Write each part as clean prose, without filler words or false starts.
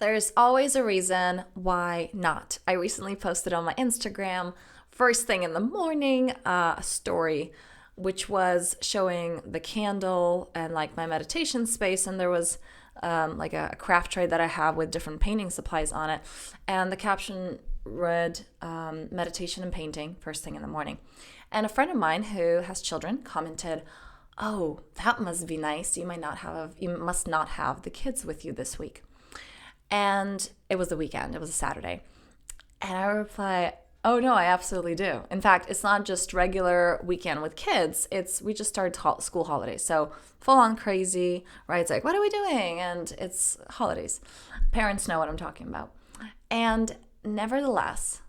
There's always a reason why not. I recently posted on my Instagram, first thing in the morning, a story which was showing the candle and like my meditation space. And there was like a craft tray that I have with different painting supplies on it. And the caption read meditation and painting first thing in the morning. And a friend of mine who has children commented, "Oh, that must be nice. You must not have the kids with you this week." And it was the weekend. It was a Saturday. And I reply, "Oh no, I absolutely do. In fact, it's not just regular weekend with kids. We just started school holidays. So full on crazy, right? It's like, what are we doing? And it's holidays. Parents know what I'm talking about." And nevertheless,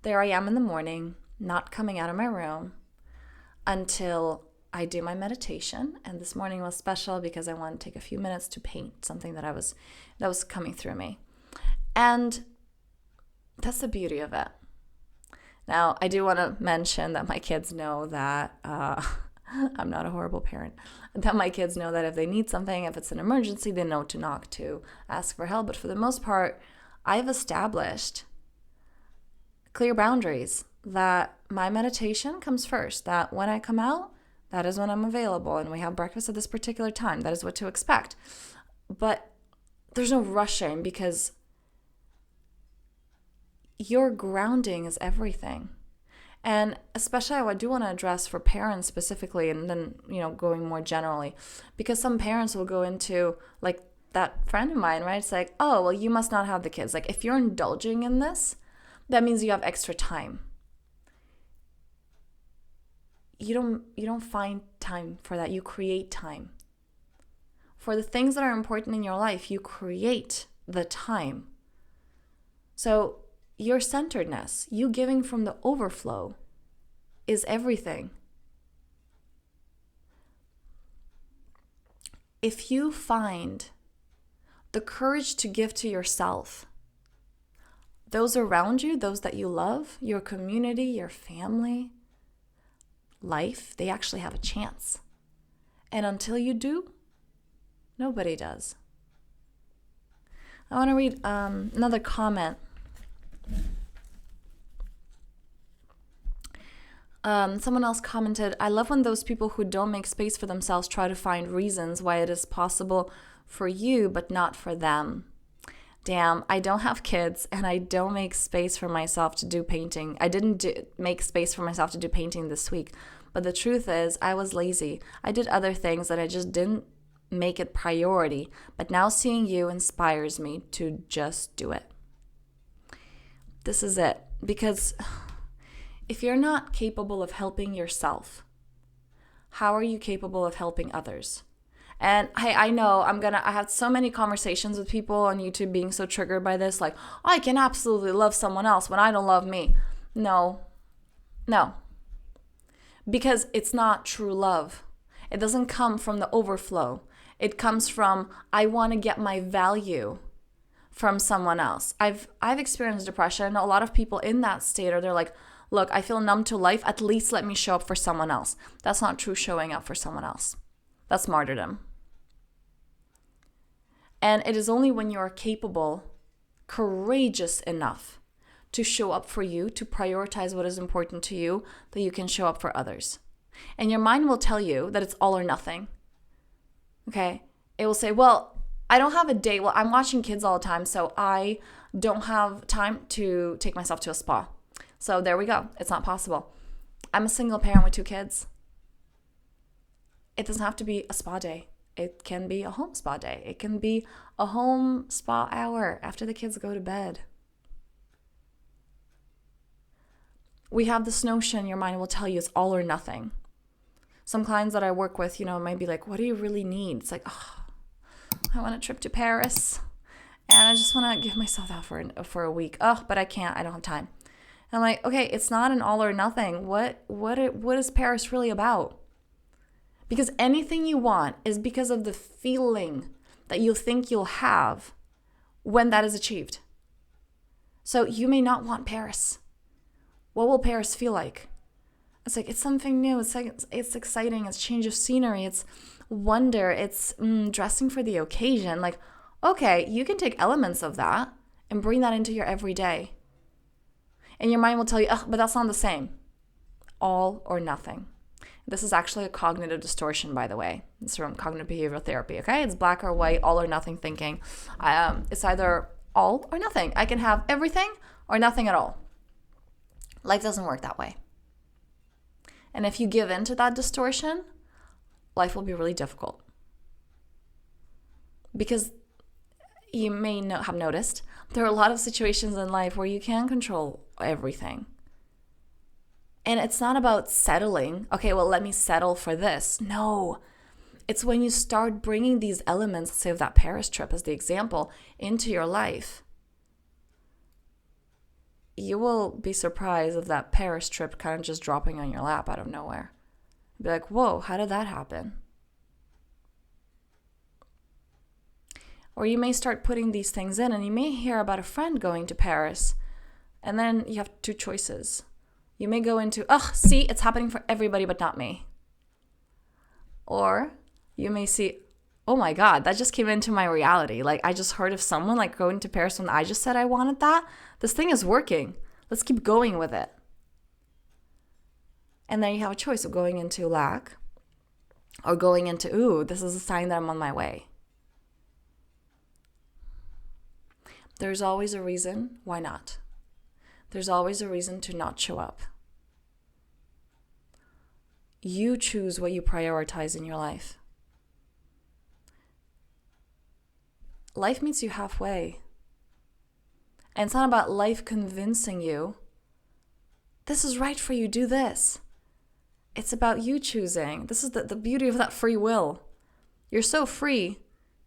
there I am in the morning, not coming out of my room until I do my meditation. And this morning was special because I wanted to take a few minutes to paint something that was coming through me. And that's the beauty of it. Now, I do want to mention that my kids know that I'm not a horrible parent. That my kids know that if they need something, if it's an emergency, they know to knock to ask for help. But for the most part, I've established clear boundaries that my meditation comes first, that when I come out, that is when I'm available, and we have breakfast at this particular time. That is what to expect. But there's no rushing because your grounding is everything. And especially I do want to address for parents specifically, and then, going more generally, because some parents will go into like that friend of mine, right? It's like, "Oh, well, you must not have the kids." Like if you're indulging in this, that means you have extra time. You don't find time for that. You create time. For the things that are important in your life, you create the time. So your centeredness, you giving from the overflow, is everything. If you find the courage to give to yourself, those around you, those that you love, your community, your family, life, they actually have a chance. And until you do, nobody does. I want to read another comment. Someone else commented, "I love when those people who don't make space for themselves try to find reasons why it is possible for you but not for them." Damn, I don't have kids and I don't make space for myself to do painting. I didn't make space for myself to do painting this week. But the truth is, I was lazy. I did other things that I just didn't make it priority. But now seeing you inspires me to just do it. This is it. Because if you're not capable of helping yourself, how are you capable of helping others? And I know I have so many conversations with people on YouTube being so triggered by this, like, "I can absolutely love someone else when I don't love me." No. Because it's not true love. It doesn't come from the overflow. It comes from, I want to get my value from someone else. I've experienced depression. A lot of people in that state they're like, "Look, I feel numb to life. At least let me show up for someone else." That's not true showing up for someone else. That's martyrdom. And it is only when you are capable, courageous enough to show up for you, to prioritize what is important to you, that you can show up for others. And your mind will tell you that it's all or nothing. Okay? It will say, "Well, I don't have a date. Well, I'm watching kids all the time, so I don't have time to take myself to a spa. So there we go. It's not possible. I'm a single parent with 2 kids." It doesn't have to be a spa day. It can be a home spa day. It can be a home spa hour after the kids go to bed. We have this notion, your mind will tell you it's all or nothing. Some clients that I work with, might be like, "What do you really need?" It's like, "Oh, I want a trip to Paris. And I just want to give myself out for a week. Oh, but I can't. I don't have time." And I'm like, okay, it's not an all or nothing. What is Paris really about? Because anything you want is because of the feeling that you think you'll have when that is achieved. So you may not want Paris. What will Paris feel like? It's like, it's something new. It's like, it's exciting. It's change of scenery. It's wonder. It's dressing for the occasion. Like, Okay, you can take elements of that and bring that into your everyday. And your mind will tell you, oh, but that's not the same. All or nothing. This is actually a cognitive distortion, by the way. It's from cognitive behavioral therapy, okay? It's black or white, all or nothing thinking. It's either all or nothing. I can have everything or nothing at all. Life doesn't work that way. And if you give in to that distortion, life will be really difficult. Because you may have noticed, there are a lot of situations in life where you can control everything. And it's not about settling. Okay, well, let me settle for this. No. It's when you start bringing these elements, say of that Paris trip as the example, into your life. You will be surprised of that Paris trip kind of just dropping on your lap out of nowhere. Be like, whoa, how did that happen? Or you may start putting these things in, and you may hear about a friend going to Paris, and then you have two choices. You may go into, see, it's happening for everybody but not me. Or you may see, oh my God, that just came into my reality. Like, I just heard of someone like going to Paris when I just said I wanted that. This thing is working. Let's keep going with it. And then you have a choice of going into lack or going into, ooh, this is a sign that I'm on my way. There's always a reason why not. There's always a reason to not show up. You choose what you prioritize in your life. Life meets you halfway. And it's not about life convincing you, this is right for you, do this. It's about you choosing. This is the beauty of that free will. You're so free,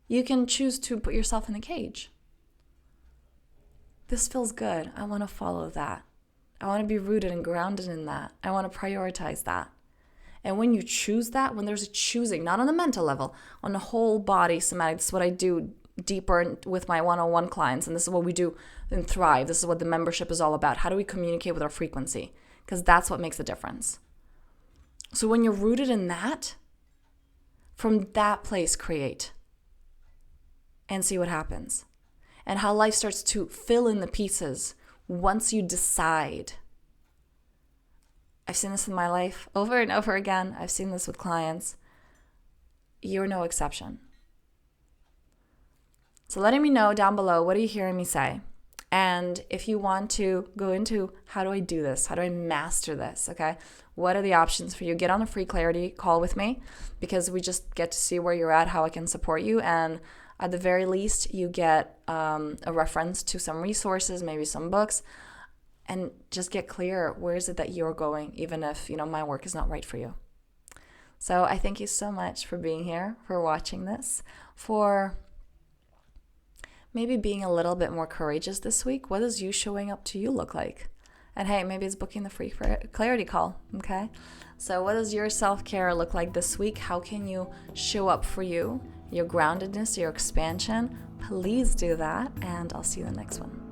you can choose to put yourself in a cage. This feels good. I want to follow that. I want to be rooted and grounded in that. I want to prioritize that. And when you choose that, when there's a choosing, not on the mental level, on the whole body somatic, this is what I do deeper with my one-on-one clients, and this is what we do in Thrive. This is what the membership is all about. How do we communicate with our frequency? Because that's what makes a difference. So when you're rooted in that, from that place, create and see what happens. And how life starts to fill in the pieces once you decide. I've seen this in my life over and over again. I've seen this with clients. You're no exception. So letting me know down below, what are you hearing me say? And if you want to go into, how do I do this? How do I master this? Okay. What are the options for you? Get on a free clarity call with me, because we just get to see where you're at, how I can support you. And at the very least, you get a reference to some resources, maybe some books, and just get clear, where is it that you're going, even if, my work is not right for you. So I thank you so much for being here, for watching this, for maybe being a little bit more courageous this week. What does you showing up to you look like? And hey, maybe it's booking the free clarity call, okay? So what does your self-care look like this week? How can you show up for you, your groundedness, your expansion? Please do that, and I'll see you in the next one.